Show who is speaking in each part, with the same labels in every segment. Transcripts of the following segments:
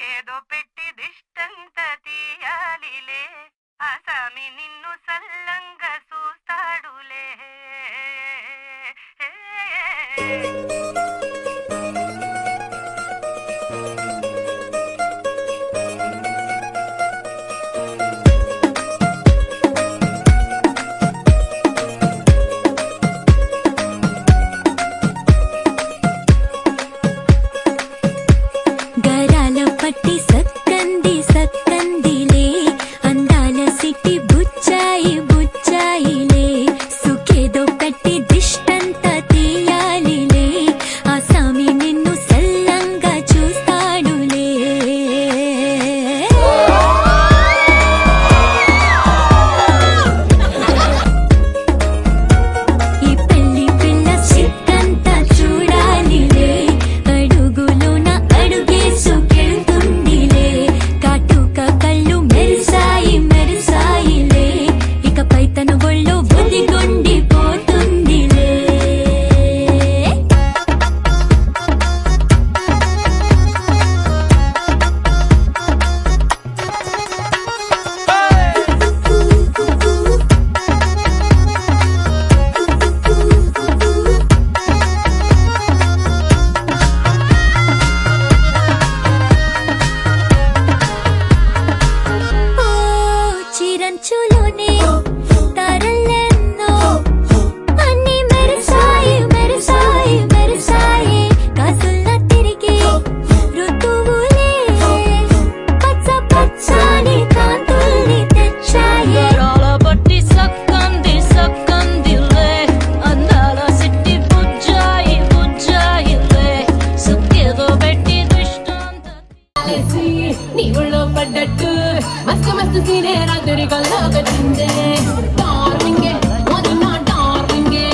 Speaker 1: సుఖేదో పెట్టి దిష్టంత తీయాలిలే ఆసామి నిన్ను సల్లంగా చూస్తాడులే.
Speaker 2: పట్టి సక్కంది సక్కందిలే అందాల సిట్టి బుచ్చాయి బుచ్చాయిలే సుఖేదో కట్టి దిష్టంత తీయాలిలే ఆసామి నిన్ను సల్లంగా చూస్తాడులే. ఈ పెళ్లి పిల్ల సిక్కంతా చూడాలిలే అడుగులోన అడుగేసు చిరంచులోనే తారలెన్నో అన్ని మెరిసాయి మెరిసాయి మెరిసాయి కాసుల్లా తిరిగి ఋతువులే పచ్చ పచ్చని కాంతుల్ని తెచ్చాయి.
Speaker 3: బట్టి సక్కంది సక్కందిలే అందాల సిట్టి బుజ్జాయి బుజ్జాయిలే సుఖేదో పెట్టి దృష్టాంత నీ ఒళ్ళో పడ్డట్టు మస్తు మస్తు సీనే రాత్రి కల్లా పెట్టిందే డార్లింగే అది నా డార్లింగే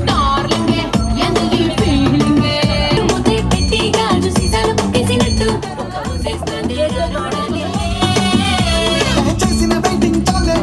Speaker 3: డార్లింగే ఎందుకు ఈ ఫీలింగే ముద్దే పెట్టి గాజు సీసాలు పట్టేసినట్టు చేస్తుంది చూడాలి
Speaker 4: చేసిన వెయిటింగ్ చాలే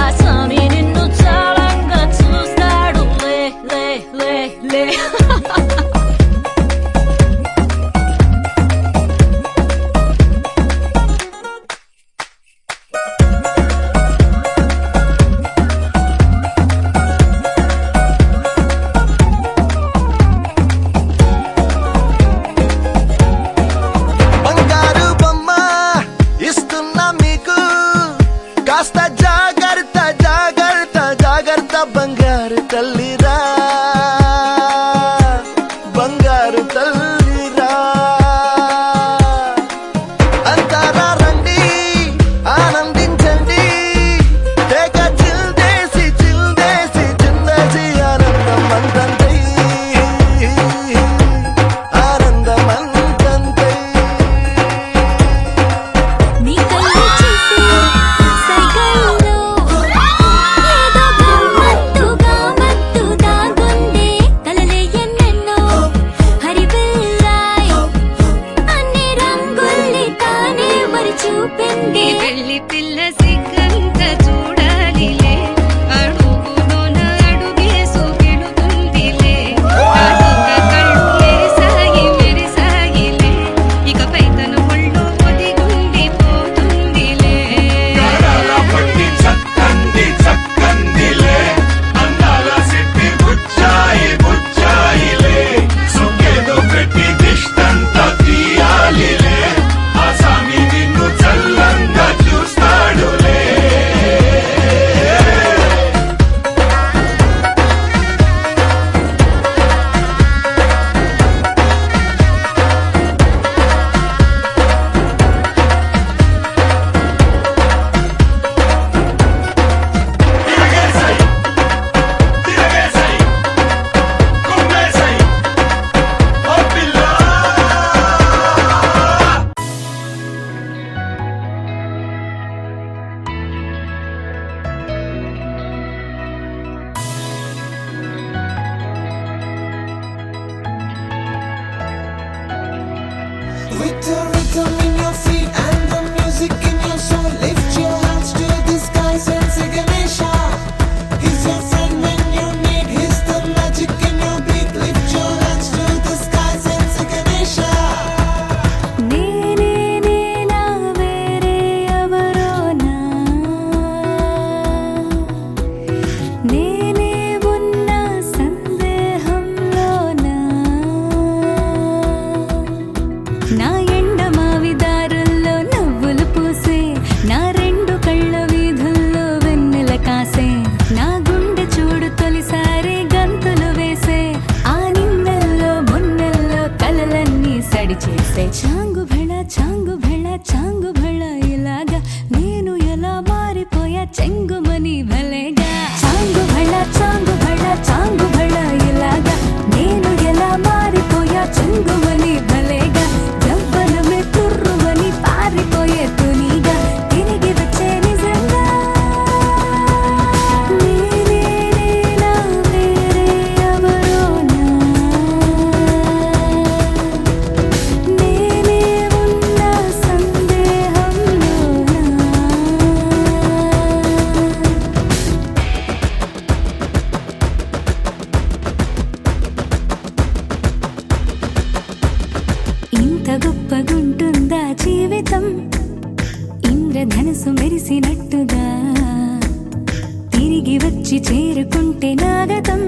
Speaker 3: ఆసామి నిన్ను చాలంగా చూస్తాడు లే లే లే లే.
Speaker 4: బంగారు బొమ్మ ఇస్తున్నా మీకు కాస్త జాగ్రత్త జాగ్రత్త జాగ్రత్త బంగారు తల్లిరా బంగారు తల్లిరా అంతారా రండి ఆనందించండి తెగ చిల్దేసి చిల్దేసి జిందజీ ఆనందం అంతంతై ఆనందం అంతంతై.
Speaker 2: నీ కళ్ళు చూసి సైగల్లో ఏదో గమ్మత్తుగా మత్తు దాగుంది కలలే ఎన్నెన్నో హరిబిల్లాయ్ అన్ని రంగుల్ని తానే మరి చూపింది.
Speaker 1: పెళ్లి పిల్ల సిగ్గంత చూడాలిలే అడుగులోన అడుగేసు గెలుతుందిలే కాటుక కళ్ళు లేసాయి మెరిసాయిలే ఇకపై తన ఒళ్ళో ఒదిగుండి పోతుందిలే.
Speaker 5: పట్టి చక్కంది చక్కందిలే అందాల సిట్టి బుచ్చాయి బుచ్చాయిలే సుఖేదో పెట్టి దిష్టంత తీయాలిలే ఆసామి నిన్ను చల్లంగా చూస్తాడు.
Speaker 2: చాంగు భళ ఇలాగా నేను ఎలా మారిపోయా చెంగుమని భలేగా చాంగు భళ ఇలాగా నేను ఎలా మారిపోయా చెంగుమని భలేగా జవ్వనమే తుర్రుమని పారిపోయే తునిగా తిరిగి వచ్చే నిజంగా నేనేనా వేరే ఎవరోనా నేనే ఉన్న సందేహంలోనా ఇంత గొప్పగుంటుందా జీవితం ఇంద్రధనుసు మెరిసినట్టుగా తిరిగి వచ్చి చేరుకుంటే నాగతం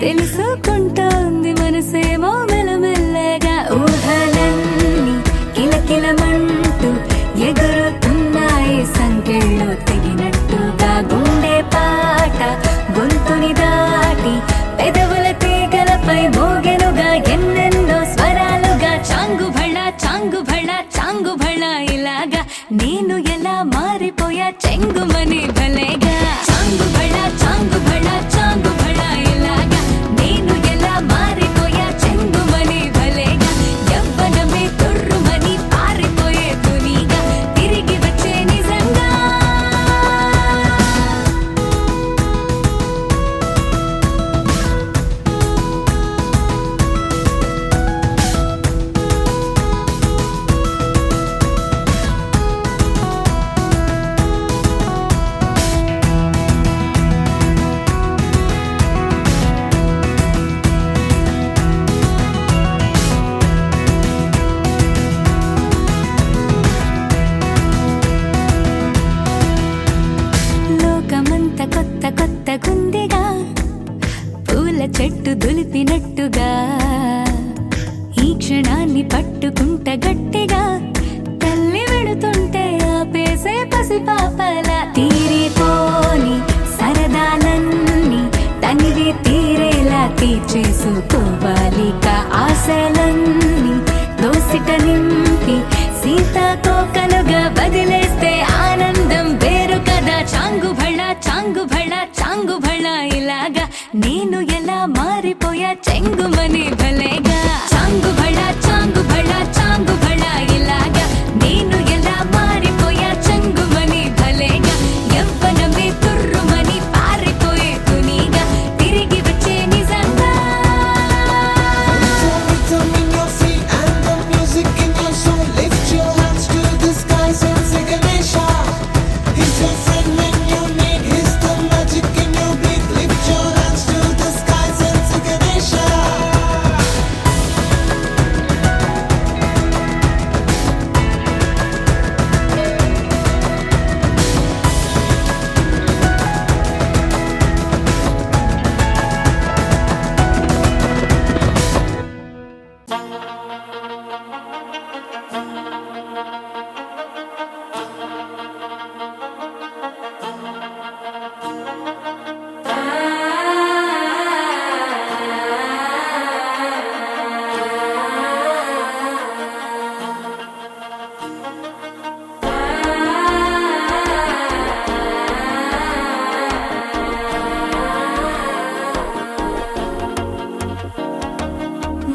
Speaker 2: తెలుసుకుంటోంది మనసేమో మెల్లమెల్లగా ఊహలన్నీ కిలకిలమంటూ ఎగురుతున్నాయి సంకెళ్ళు తెగినట్టుగా గుండె పాట గొంతుని దాటి పెదవుల తీగలపై మోగెనుగా ఎన్నెన్నో స్వరాలుగా చాంగు భళ ఇలాగా నేను ఎలా మారిపోయా చెంగుమని భలేగా చాంగు భళ ఇలాగా నేను ఎలా మారిపోయా చెంగుమని భలేగా యవ్వనమే తుర్రుమని పారిపోయే తునిగా తిరిగి వచ్చే నిజంగా లోకమంత కొత్తగుందిగా పూల చెట్టు దులిపినట్టుగా ఈ క్షణాన్ని పట్టుకుంట గట్టిగా తల్లి వెడుతుంటే ఆపేసే పసిపాపల తీరిపోని సరదాలన్నీ తనివి తీరేలా తీర్చేసుకోవాలిక ఆశలన్నీ దోసిట నింపి సీతాకోకలుగా వదిలేస్తే ఆనందం వేరు కదా చాంగు భళ ఇలాగా నేను ఎలా మారిపోయా చెంగుమని భలేగా చాంగు భళ ఇలాగా నేను ఎలా మారిపోయా చెంగుమని భలేగా యవ్వనమే తుర్రుమని పారిపోయే తునిగా తిరిగి వచ్చే నిజంగా
Speaker 6: Rhythm in your feet and the music in your soul. Lift your hands to the skies and say Ganesha. He's your friend when you need. He's the magic in your beat. Lift your hands to the skies and say Ganesha.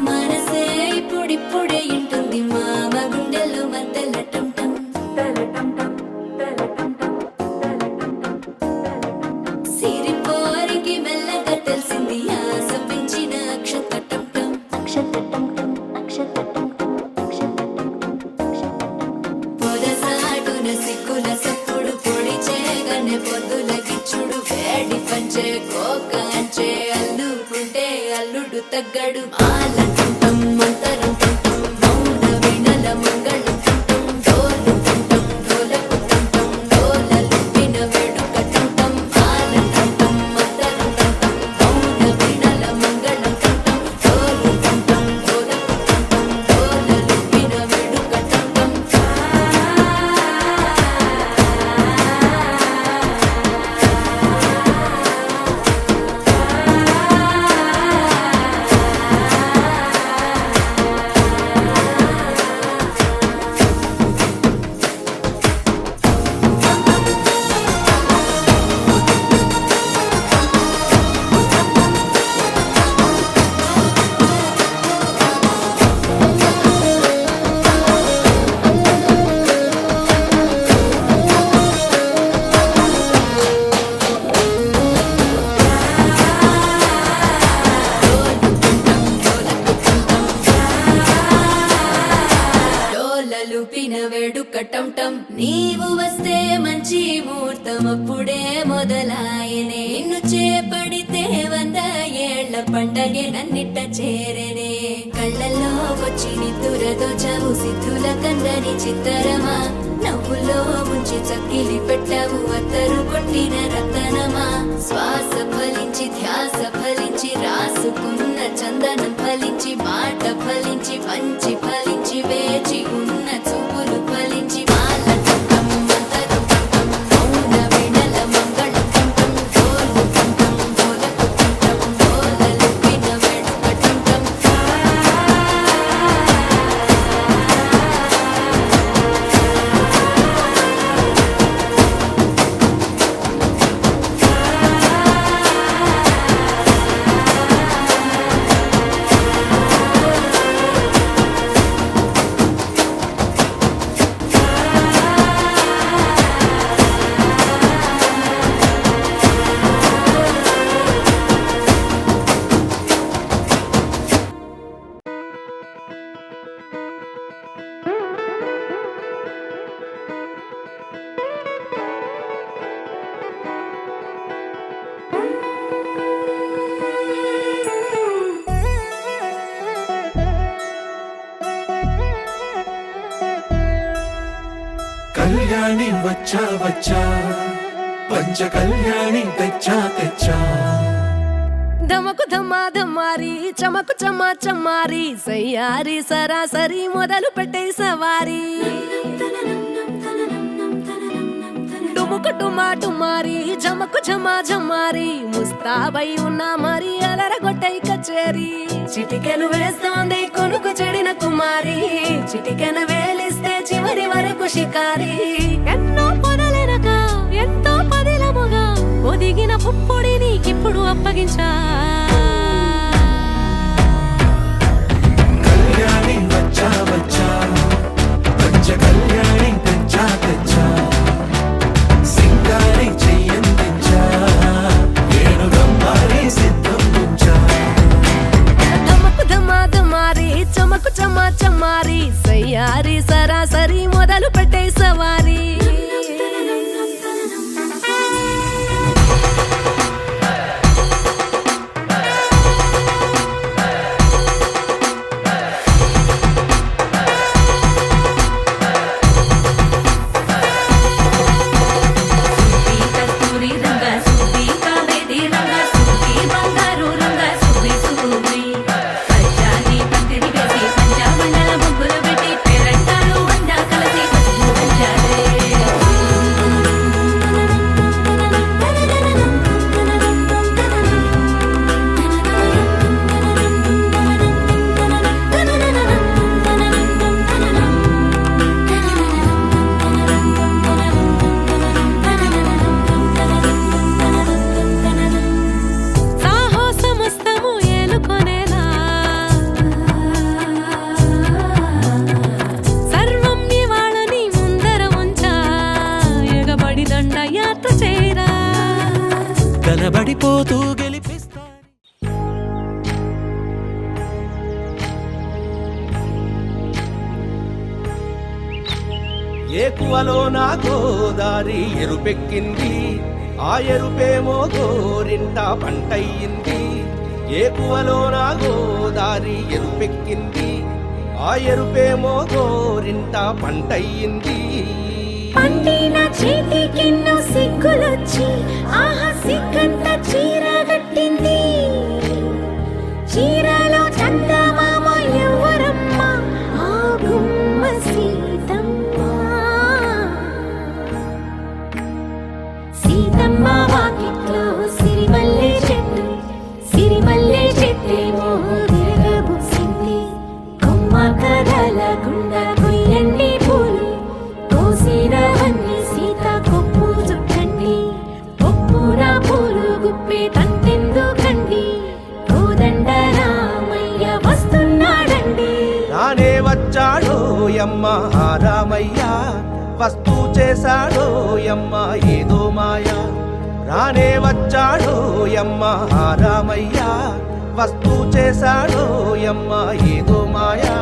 Speaker 2: మనసే ఇప్పుడిప్పుడే ఇంటుంది మామ గుండెల్లో మధ్యల టం సిరిపోరికి మెల్లగా తెలిసింది ఆశ పెంచిన అక్షతటం పొదసాటున సిగ్గుల సప్పుడు పొడి చేయగానే పొద్దుల గిచ్చుడు వేడి పంచే కోకంచే అల్లుకుంటే అల్లుడు తగ్గడు ఆలంటుంటం మంతరం టుంటం మౌన వినల మంగళం టుంటం డోలు టుంటం డోలకు టుంటం డోలలు విన వేడుక టుంటం ఆలంటుంటం మంతరం టుంటం మౌన వినల మంగళం టుంటం డోలు టుంటం డోలకు టుంటం డోలలు విన వేడుక టుంటం
Speaker 6: Rhythm in your feet and the music in your soul. Lift your hands to the skies and say Ganesha. He's your friend when you need. He's the magic in your beat. Lift your hands to the skies and say Ganesha.
Speaker 2: వేడుక టం నీవు వస్తే మంచి ముహూర్తం అప్పుడే మొదలాయనే నిన్ను చేపడితే 100 ఏళ్ల పండగే నన్నిట్ట చేరనే కళ్ళల్లో వచ్చి నిద్దురతో చావు సిద్ధుల కందని చిత్తరమా నవ్వులో ముంచి చక్కిలి పెట్టావు అత్తరు కొట్టిన రతనమా శ్వాస ఫలించి ధ్యాస ఫలించి రాసుకున్న చందనం ఫలించి మాట ఫలించి మంచి ఫలించి వేచి ఉన్న చూపులు ఫలించి మాల చుట్టం మంతరు చుట్టం మౌన వెడల మంగళ చుట్టం గోలు చుట్టం గోలకు చుట్టం గోలలు విన వేడుక చుట్టం
Speaker 5: కళ్యాణి వచ్చా వచ్చా పంచ కళ్యాణి తెచ్చా తెచ్చా
Speaker 3: ధమకు ధమ్మా ధమ్మారి చమకు చమ్మా చమ్మారి సయ్యారి సరాసరి మొదలు పెట్టే సవారి డుముకు డుమా డుమారి జమకు ఝమా ఝమారి ముస్తాబై ఉన్నా మరి అలరగొట్టై కచేరి చిటికెను వేస్తోంది కొనుకు చెడిన కుమారి చిటికెను వేలిస్తే చివరి వరకు షికారి ఎన్నో పొదలెనక ఎంతో పదిలముగా ఒదిగిన పుప్పొడి నీకిప్పుడు అప్పగించా
Speaker 5: కళ్యాణి వచ్చా వచ్చా పంచ కళ్యాణి తెచ్చా తెచ్చా సింగారి చెయ్యందించా ఏనుగమ్మారి సిద్ధం ఉంచా
Speaker 3: ధమకు ధమా ధమారి చమకు చమ్మా చమ్మారి సయ్యారి సరాసరి మొదలు పెట్టే సవారి
Speaker 2: కస్తూరి రంగ సుబ్బి కావేరి రంగ సుబ్బి బంగారు రంగ సుబ్బి సుబ్బి పచ్చాని పందిరి వేసి పంచామండల ముగ్గులు పెట్టి పేరంటాలు వండా కలిసి పసుపు పంచాలే
Speaker 3: సాహో సమస్తము ఏలుకొనేలా సర్వం ఇవాళని ముందర ఉంచా ఎగబడి దండ యాత్ర చేరా
Speaker 7: కనబడిపోతూ గెలిపిస్తా
Speaker 4: ఏకువలో నా గోదారి ఎరుపెక్కింది ఆ ఎరుపేమో గోరింట పంటయ్యింది ఏకువలో నా గోదారి ఎరుపెక్కింది ఆ ఎరుపేమో గోరింట పంటయ్యింది
Speaker 2: పండిన చేతికెన్నో సిగ్గులొచ్చి ఆహా సిగ్గంత చీర కట్టింది చీరలో చందమామ ఎవరమ్మ ఆ గుమ్మ సీతమ్మ సీతమ్మ వాకిట్లో సిరిమల్లె చెట్టేమో తిరగబూసింది కొమ్మ కదలకుండా కొయ్యండి పూలు కోసిరవన్నీ సీత కొప్పు చుట్టండి కొప్పున పూలు గుప్పే తంతెందుకండి కోదండ రామయ్య వస్తున్నాడండి
Speaker 4: రానే వచ్చాడో యమ్మ ఆ రామయ్య వస్తూ చేశాడో యమ్మ ఏదో మాయా రానే వచ్చాడో యమ్మ ఆ రామయ్య వస్తూ చేశాడో యమ్మ ఏదో మాయా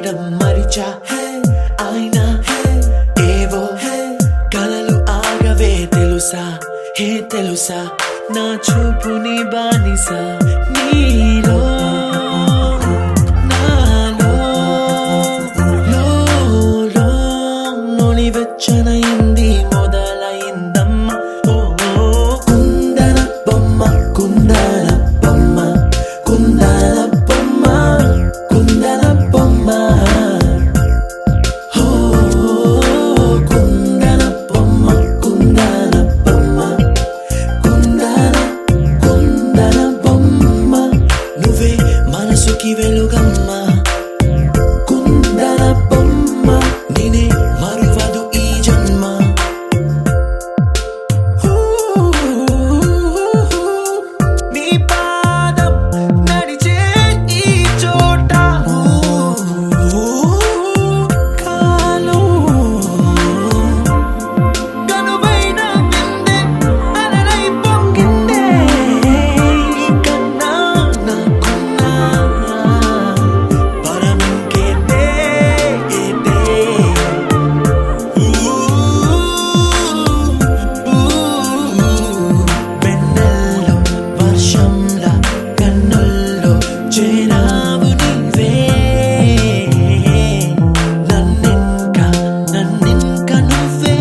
Speaker 5: చేయడం మరిచా అయినా ఏవో కలలు ఆగవే తెలుసా తెలుసా నా చూపుని బానిస నీలో నాలో లోని వెచ్చనైంది మొదలైందమ్మ ఓ కుందన బొమ్మ కుందన బొమ్మ కుందన బొమ్మ కుందన బొమ్మ ఓ కుందన బొమ్మ కుందన బొమ్మ కుందన బొమ్మ నువ్వే మనసుకి వెలుగమ్మ కుందన బొమ్మ నేనే మరువదు ఈ జన్మ నీ పాదం నడిచే ఈ చోట కాలం కనువైన విందే అలరై పొంగిందే కన్నా నాకున్నా పరమింకేతే వెన్నెల్లో వర్షంలా కన్నుల్లో చేరావు నీవే నన్నింక నువ్వే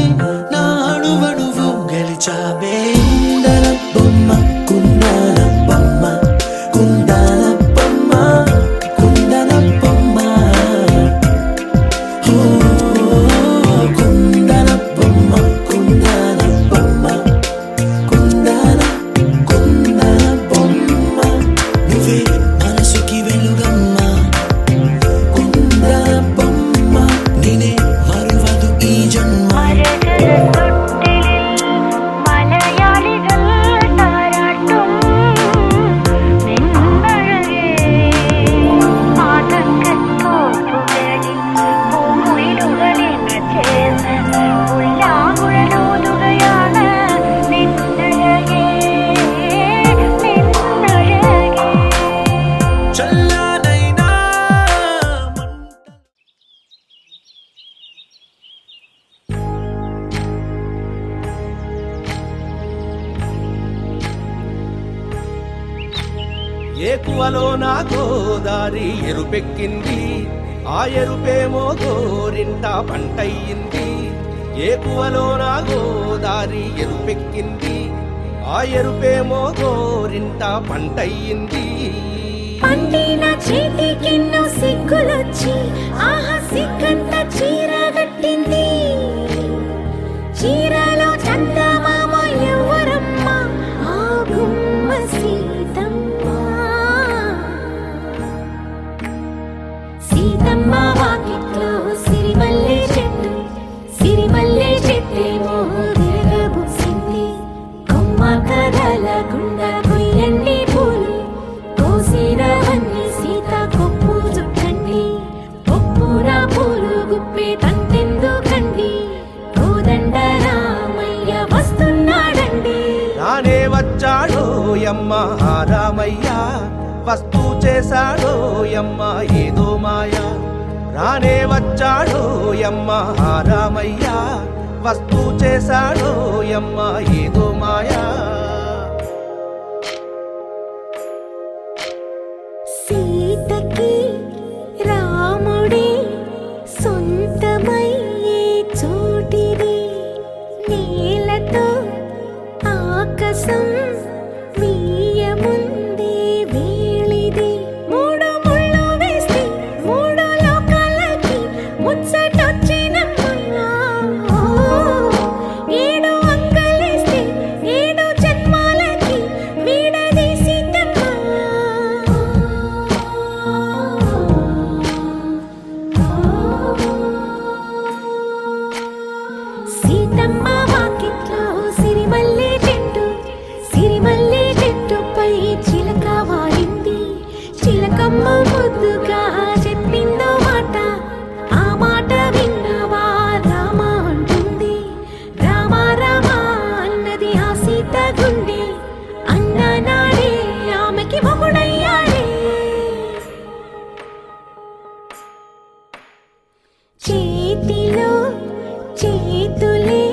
Speaker 5: నా అణువణువు గెలిచావే కుందన బొమ్మ కుందన బొమ్మ కుందన బొమ్మ కుందన బొమ్మ ఓ కుందన బొమ్మ కుందన బొమ్మ కుందన బొమ్మ నువ్వే మనసుకి వెలుగమ్మ కుందన బొమ్మ నేనే మరువదు ఈ జన్మ
Speaker 7: മലയാളികൾ താരാട്ടും നിന്നഴകേ ആതങ്കത്തോപ്പുകളിൽ പൂമുയിലുകളിൽ ചേർന്ന് ഉല്ലാകുഴലൂതുകയാണ് നിന്നഴകേ നിന്നഴകേ
Speaker 5: చల్లనైనా
Speaker 4: ఏకువలో నా గోదారి ఎరుపెక్కింది ఆ ఎరుపేమో గోరింట పంటయ్యింది ఏకువలో నా గోదారి ఎరుపెక్కింది ఆ ఎరుపేమో గోరింట పంటయ్యింది
Speaker 3: పండిన చేతికెన్నో సిగ్గులొచ్చి ఆహా సిగ్గంత చీరగట్టింది చీరలో చందమామ ఎవరమ్మ ఆ గుమ్మ సీతమ్మ సీతమ్మ వాకిట్లో సిరిమల్లె చెట్టేమో తిరగబూసింది కొమ్మ కదలకుండా కొయ్యండి పూలు కోసిరవన్నీ సీత కొప్పు చుట్టండి కొప్పున పూలు గుప్పే తంతెందుకండి కోదండ రామయ్య వస్తున్నాడండి
Speaker 4: రానే వచ్చాడో యమ్మ ఆ రామయ్య వస్తూ చేశాడో యమ్మ ఏదో మాయ రానే వచ్చాడో యమ్మ ఆ రామయ్య వస్తూ చేశాడో యమ్మ ఏదో మాయా
Speaker 3: సీతకి రాముడే సొంతమయ్యే చోటిది నేలతో ఆకాశం వీయముందే వేళిది మూడు ముళ్ళు వేస్తే మూడు లోకాలకి ముచ్చటొచ్చినమ్మా ఏడు అంగలేస్తే ఏడు జన్మ చేతిలో చేతులే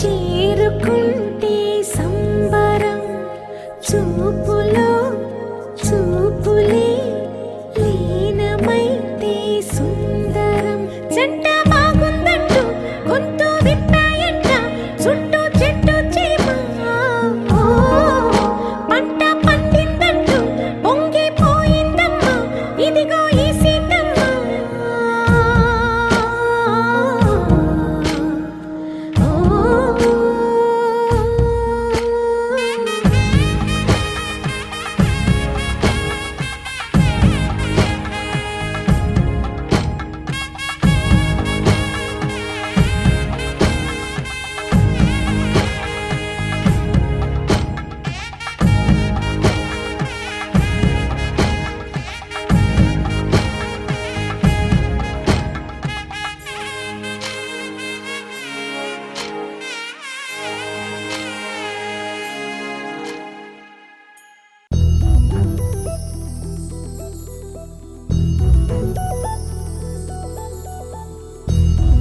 Speaker 3: చేరుకుంటే సంబరం చూపులో చూపులే లీనమైతే సుందరం జంట బాగుందంటూ గొంతు విప్పాయంట చుట్టూ చెట్టు చీమ పంట పండిందంటూ పొంగిపోయిందమ్మా ఇదిగో ఈ సీతమ్మ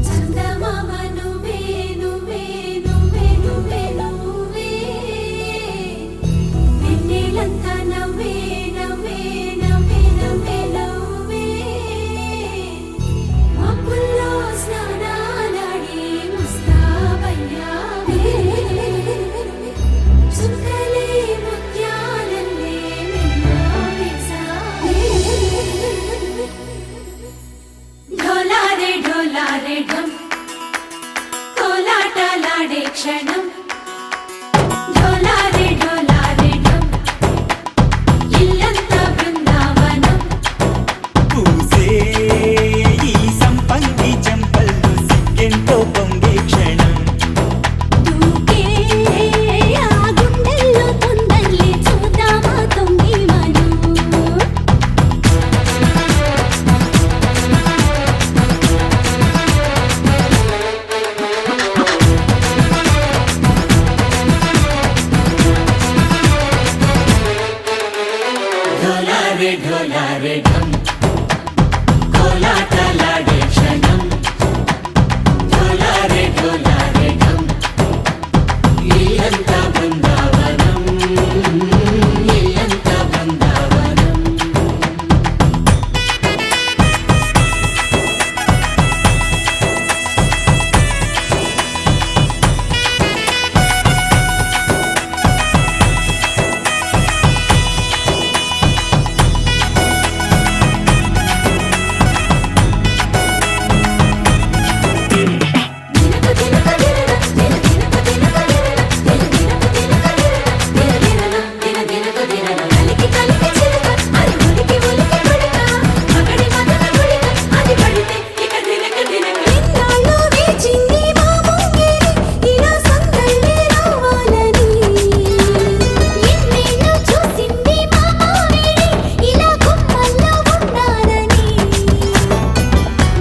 Speaker 3: చందమామ నువ్వే నువ్వే నువ్వే నువ్వే నువ్వే వెన్నెలంతా నవ్వే నవ్వే నవ్వే నవ్వే నవ్వే మబ్బుల్లో స్నానాలాడి ముస్తాబయ్యావే చుక్కలే ముత్యాలల్లే మెన్నా వేసావే ढोलारे ढम कोलाटलाडे क्षणम ढोलारे ढम इल्लंता बृंदावनम
Speaker 8: పూసే ఈ సంపంగి చెంపల్లో సిగ్గెంతో పొంగే క్షణం
Speaker 3: దూకే ఆ గుండెల్లో తొందల్లి చూద్దామా తొంగి మను
Speaker 8: ढोलारे ढम కోలాటలాడే క్షణం ढोलारे ढम ఇల్లంతా బృందావనం ఇల్లంతా బృందావనం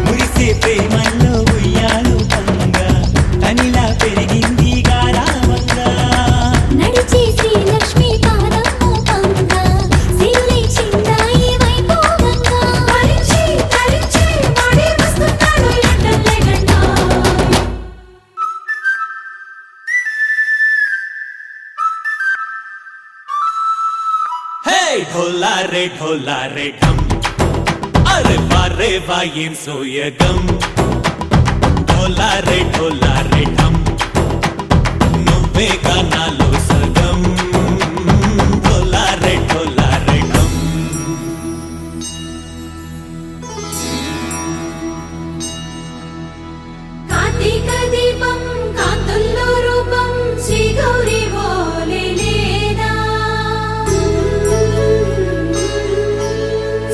Speaker 8: మురిసే ప్రేమల్లో ఉయ్యాలు పంగా తనిలా పెరిగింది గారావంగా
Speaker 3: నడిచే శ్రీ లక్ష్మీ పాదము పంగ సిరులై చిందాయి వైభోగంగా హరించి హరించి వాడే వస్తున్నాడు ఎండలే గంట
Speaker 8: హే ढोलारे ढम అరే వా ఏం సోయగం ढोलारे ढम నువ్వే గానాలో సగం ढोलारे ढम
Speaker 3: కార్తీక దీపం కాంతుల్లో రూపం శ్రీ గౌరీ ఓలే లేదా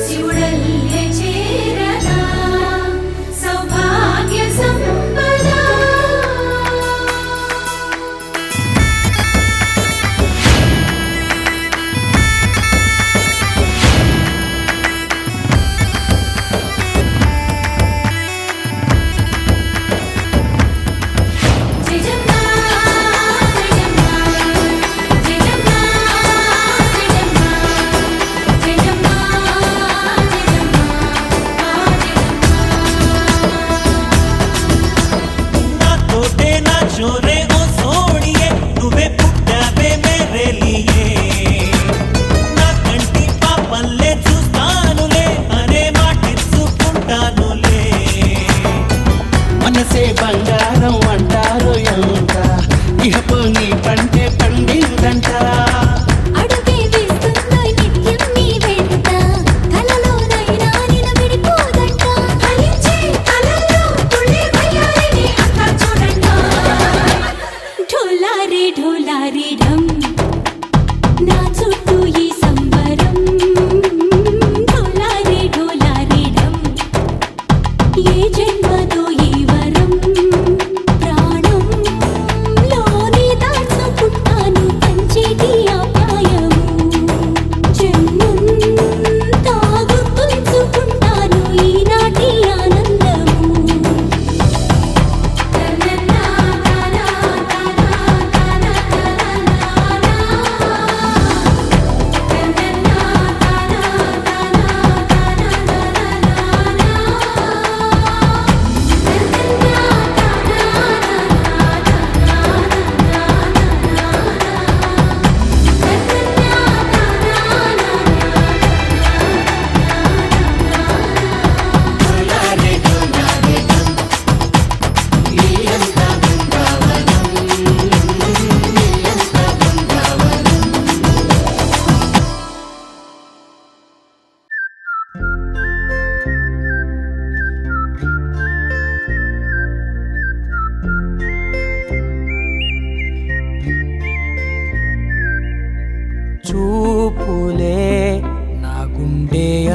Speaker 3: శివుడల్లే చేరదా సౌభాగ్య సంపద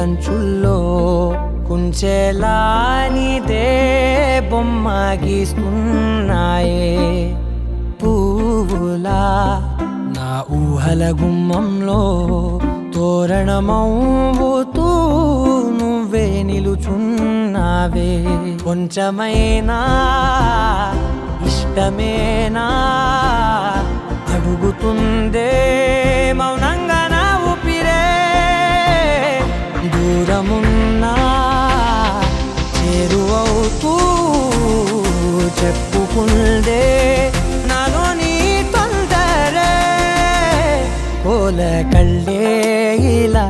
Speaker 9: అంచుల్లో కుంచెలా నీదే బొమ్మ గీస్తున్నాయే పువ్వులా నా ఊహల గుమ్మంలో తోరణమవుతూ నువ్వే నిలుచున్నావే కొంచెమైనా ఇష్టమేనా అడుగుతుందే మౌనంగా నా ఊపిరే దూరమున్నా చేరువవుతూ చెప్పుకుందే నాలో నీ తొందరే కోల కళ్ళే ఇలా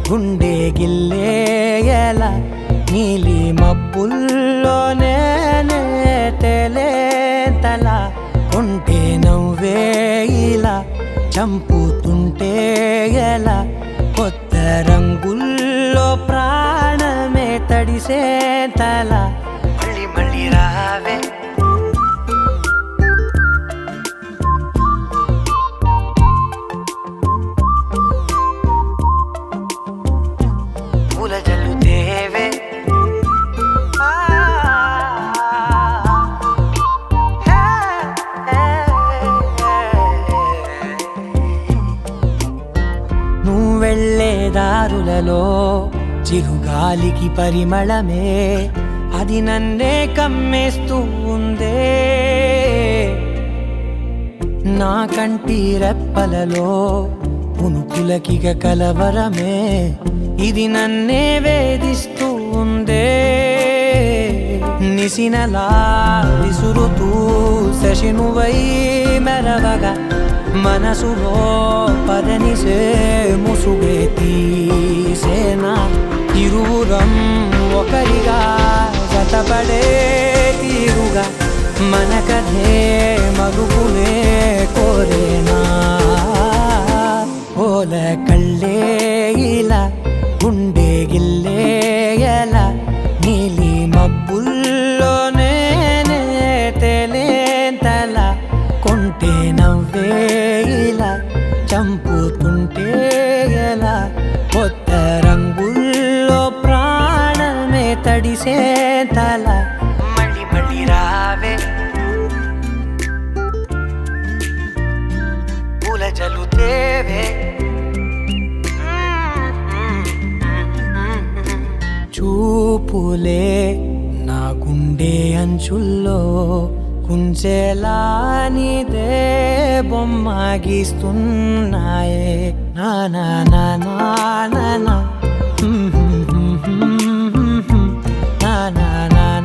Speaker 9: గుండె గిల్లే ఎలా నీలి మబ్బుల్లోనే తల కొంటే నవ్వే ఇలా చంపుతుంటే ఎలా కొత్త రంగుల్లో ప్రాణమే తడిసే తల మళ్ళీ మళ్ళీ రావే పూల జల్లుతేవే నువ్వెళ్ళే దారులలో చిరుగాలికి పరిమళమే అది నన్నే కమ్మేస్తూ ఉందే నా కంటి రెప్పలలో పునుకులకిగ కలవరమే ఇది నన్నే వేధిస్తూ ఉందే నిసినలా విసురుతూ శశినువై మెరవగా మనసులో పదనిసే ముసుగే తీసేనా ఇరువురం ఒకరిగా జతపడే తీరుగా మన కథే మరుగునే కోరేనా ఓల కళ్ళే ఇలా గుండె గిల్లే ఎలా నీలి మబ్బుల్లోనే తేలేంతల కొంటే నవ్వే ఇలా చంపుతుంటే ఎలా కొత్త రంగుల్లో ప్రాణమే తడిసే తల మళ్ళీ మళ్ళీ రావే పూల జల్లుతేవే చూపులే నా గుండె అంచుల్లో కుంచెలా నీదే బొమ్మ గీస్తున్నాయే నా నా నా నా నా నా నా నా నా నా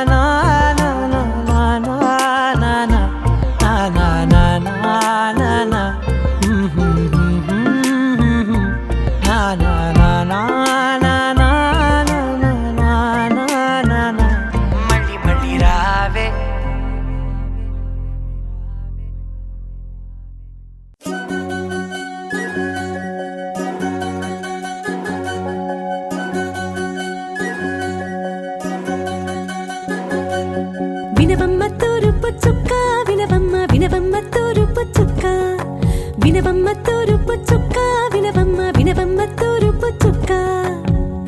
Speaker 9: నా నా నా నా మళ్ళీ మళ్ళీ రావే
Speaker 3: వినవమ్మ తూరుపు చుక్క వినవమ్మ వినవమ్మ తూరుపు చుక్క వినవమ్మ తూరుపు చుక్క వినవమ్మ వినవమ్మ తూరుపు చుక్క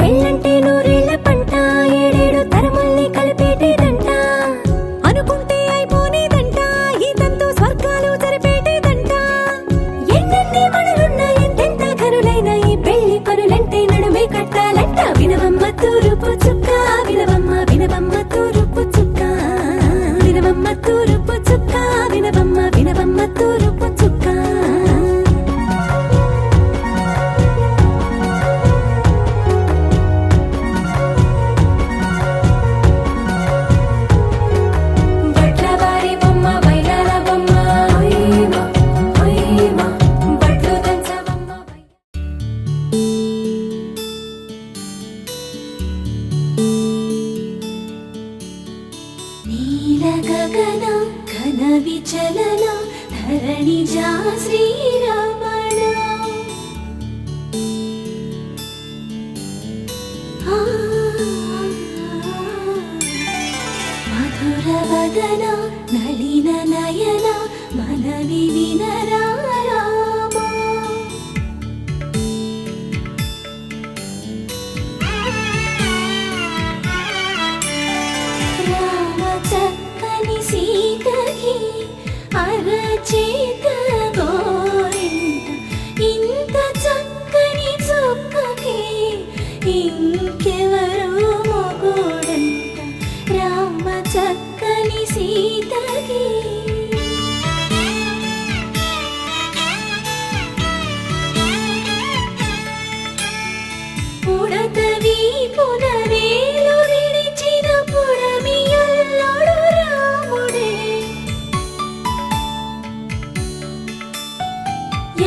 Speaker 3: పెళ్ళంటే నూరేళ్ల పంట ఏడేడు తరముల్ని కలిపేటేదంట అనుకుంటే అయిపోనేదంట ఈ తంతు స్వర్గాలు జరిపేటేదంట ఎన్నెన్ని మనులున్నా ఎంతెంత కనులైన ఈ పెళ్లి పనులంటే నడుమే కట్టాలంట వినవమ్మ తూరుపు చుక్క వినవమ్మ వినవమ్మ తూరుపు చుక్క వినవమ్మ తూరుపు చుక్క వినవమ్మ వినవమ్మ తూరుపు చుక్క బట్లవారి బొమ్మ బైరాల బొమ్మ ఓయమా ఓయమా బట్లు దంచవమ్మ నీల గగన ఘన విచలన ధరణి జా శ్రీరమణ మధుర వదన నళిన నయన మనని వినరా రామ అరచేత గోరింట ఇంత చక్కని చుక్కకి ఇంకెవరు మొగుడంట రామ చక్కని సీతకి పుడతవి పునరేలు విడిచిన పుడమియల్లుడు రాముడే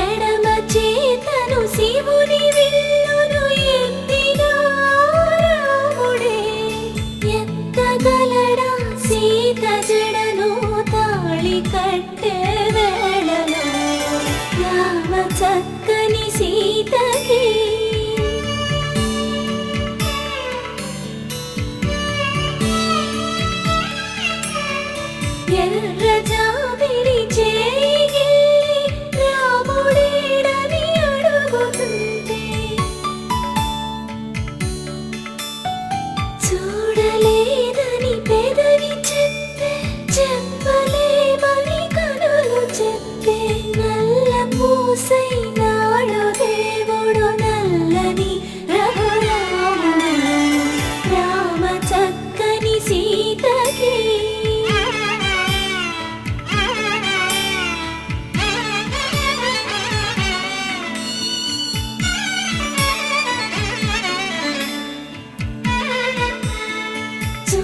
Speaker 3: ఎడమ చేతను శివుని విల్లును ఎత్తిన రాముడే ఎత్తగలడా సీత జడను తాళి కట్టే వేళలో రామ చక్కని సీతకి ఎర్ర జాబిలి చేయి రాముడేడని అడుగుతుంటే చూడలేదని పెదవి చెప్పే చెప్పలేమని కనులు చెప్పే నల్ల పూసైనాడు దేవుడు నల్లని రఘురాముడు రామ చక్కని సీతకి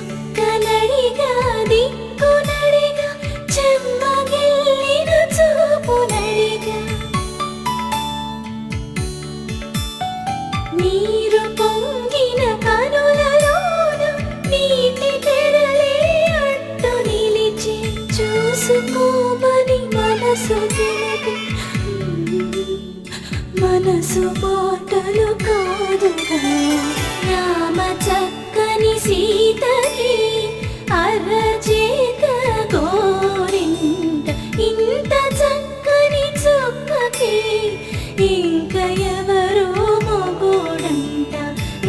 Speaker 3: చుక్కనడిగా దిక్కునడిగా చెమ్మగిల్లిన చూపునడిగా నీరు పొంగిన కనులలోన నీటి తెరలే అట్టు నిలిచి చూసుకోమని మనసు తెలిపి మనసు మాటలు కాదుగా రామ చక్కని సీతకి అరచేత గోరింట ఇంత చక్కని చుక్కకి ఇంక ఎవరు మొగుడంట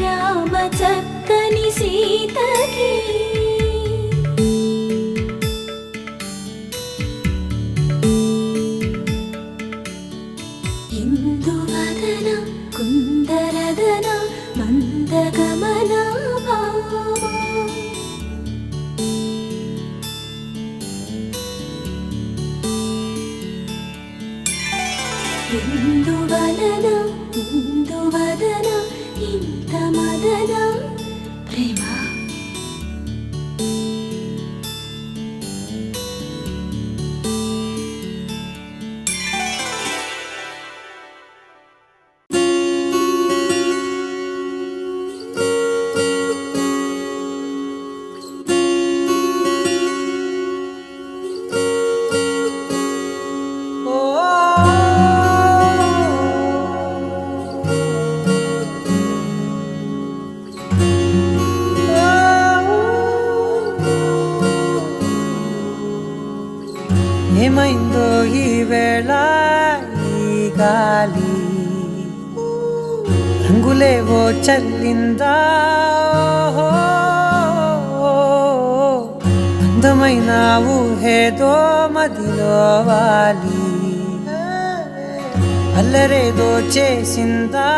Speaker 3: రామ చక్కని సీతకి ఇందువదన కుందరదన మందగమన భావా ఇందువలన ఇందువదన ఇంత మదన ప్రేమ
Speaker 9: ఏమైందో ఈ వేళ ఈ గాలి రంగులేవో చల్లిందా అందమైన ఊహేదో మదిలో వాలి అల్లరేదో చేసిందా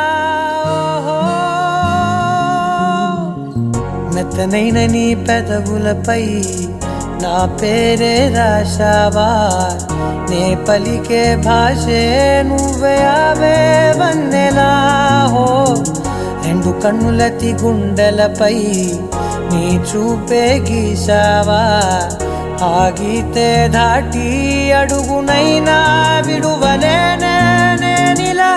Speaker 9: మెత్తనైన నీ పెదవులపై నా పేరే రాశావా నే పలికే భాషే నువ్వే అవే వన్నెలా హో రెండు కన్నులతి గుండెలపై నీ చూపే గీశావా ఆగితే దాటి అడుగునైనా విడువలేనే నేనిలా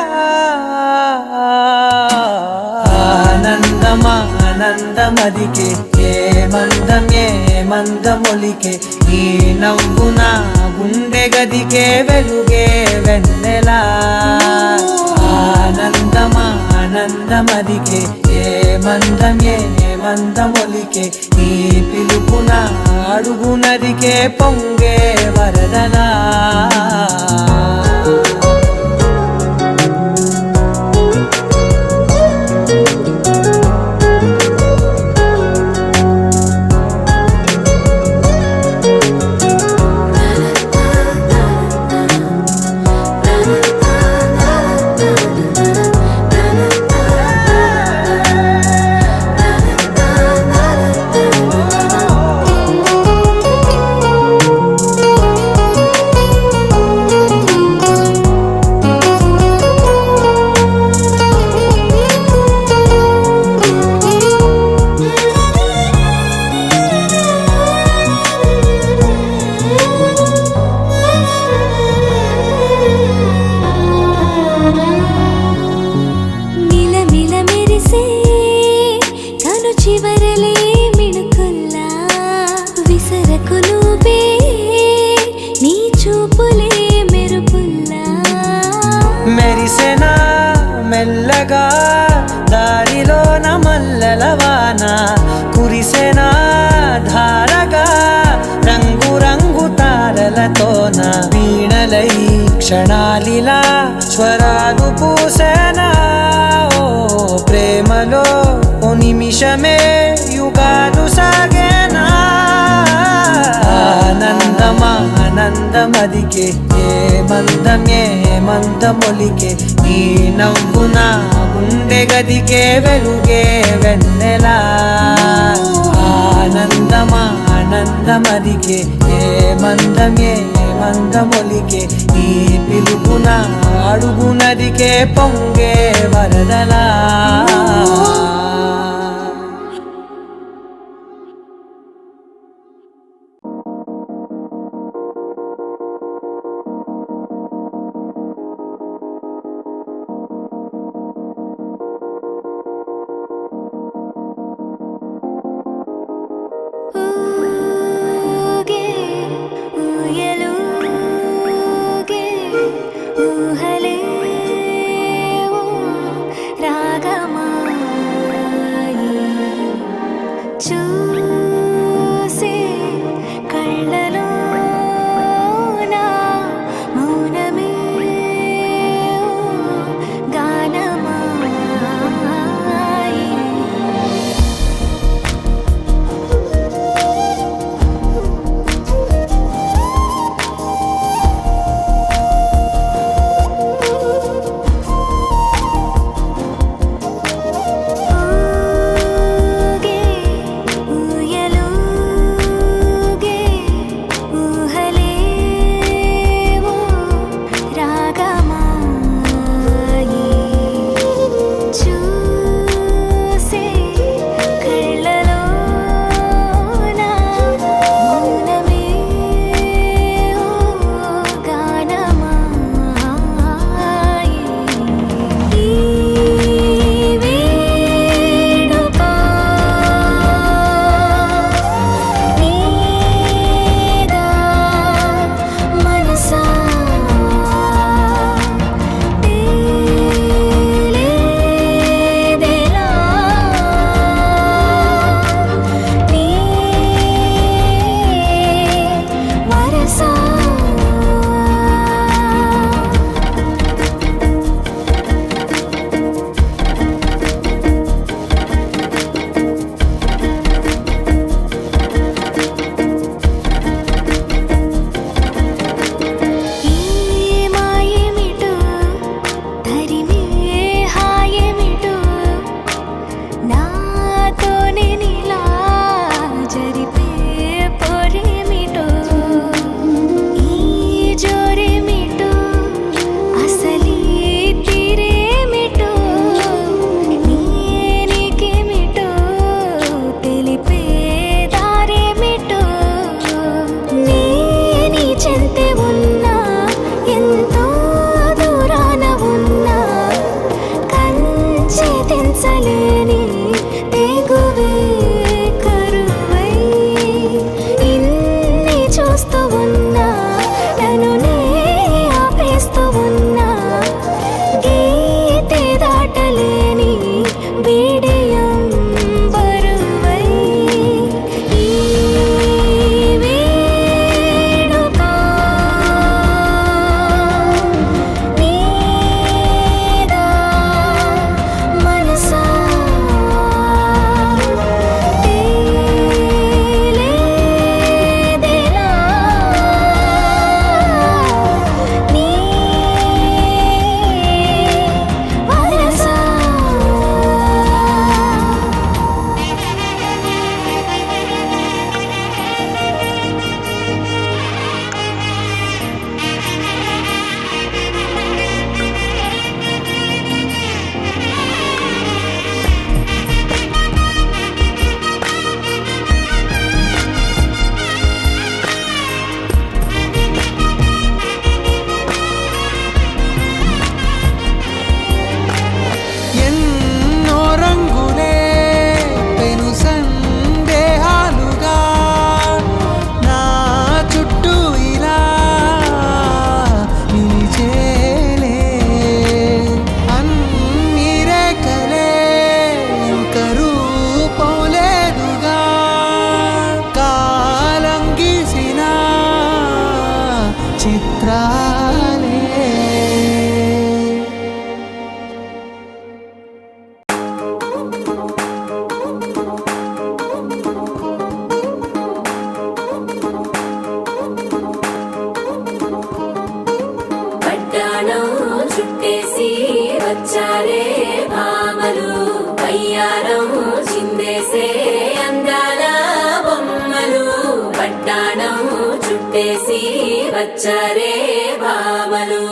Speaker 9: ఆనందమా ఆనందమదికే ఏ మందమొలికే ఈ నవ్వు నా గుండె గదికే వెలుగే వెన్నెలా ఆనందమా ఆనందమదికే ఏ మందమొలికే ఈ పిలుపున అడుగునదికే పొంగే వరదలా క్షణాలిలా స్వరాలు పూసేనా ఓ ప్రేమలో ఓ నిమిషమే యుగాలు సాగేనా ఆనందమా ఆనందమదికే ఏ మందమొలికే నీ నవ్వున గుండె గదికే వెలుగే వెన్నెలా ఆనందమా ఆనందమదికే ఏ మందమొలికే నీ పిలుపున అడుగునదికే పొంగే వరదలా
Speaker 3: ఊగే ఊయలూగే ఊహలే ఓ రాగమా
Speaker 2: వచ్చారే భామలు